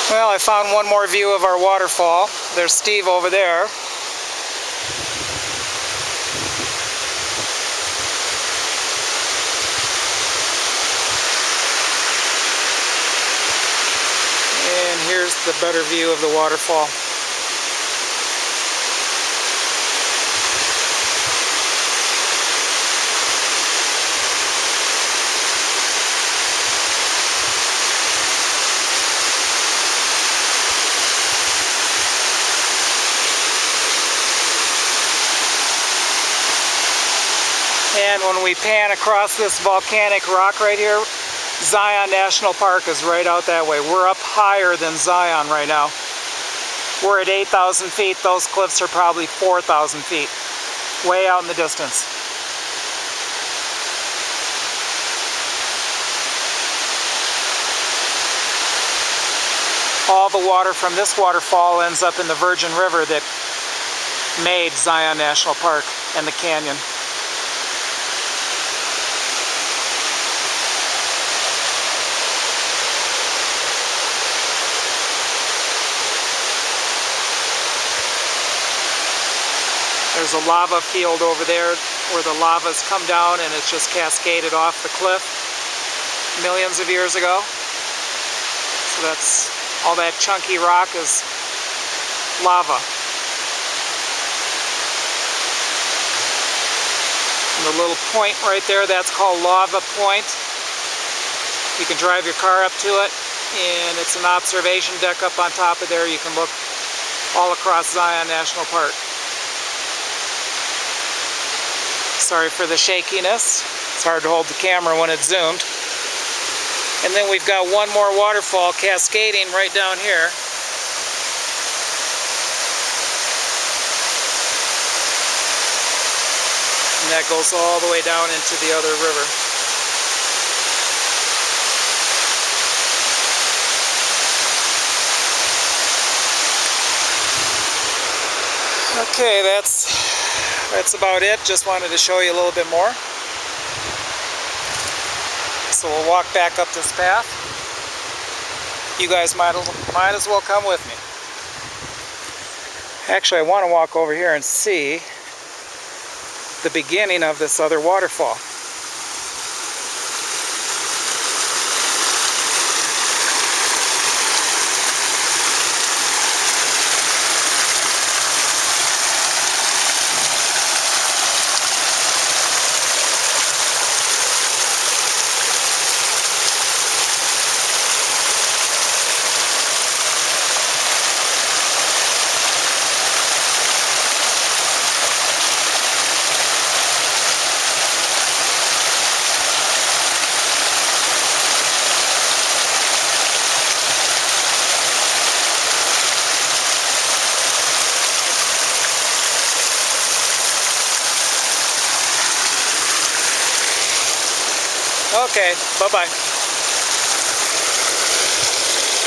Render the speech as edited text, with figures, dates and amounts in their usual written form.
Well, I found one more view of our waterfall. There's Steve over there. And here's the better view of the waterfall. And when we pan across this volcanic rock right here, Zion National Park is right out that way. We're up higher than Zion right now. We're at 8,000 feet. Those cliffs are probably 4,000 feet, way out in the distance. All the water from this waterfall ends up in the Virgin River that made Zion National Park and the canyon. There's a lava field over there where the lava's come down and it's just cascaded off the cliff millions of years ago. So that's all that chunky rock is lava. And the little point right there, that's called Lava Point. You can drive your car up to it, and it's an observation deck up on top of there. You can look all across Zion National Park. Sorry for the shakiness. It's hard to hold the camera when it's zoomed. And then we've got one more waterfall cascading right down here. And that goes all the way down into the other river. Okay, that's about it. Just wanted to show you a little bit more. So we'll walk back up this path. You guys might as well come with me. Actually, I want to walk over here and see the beginning of this other waterfall. Okay, bye-bye.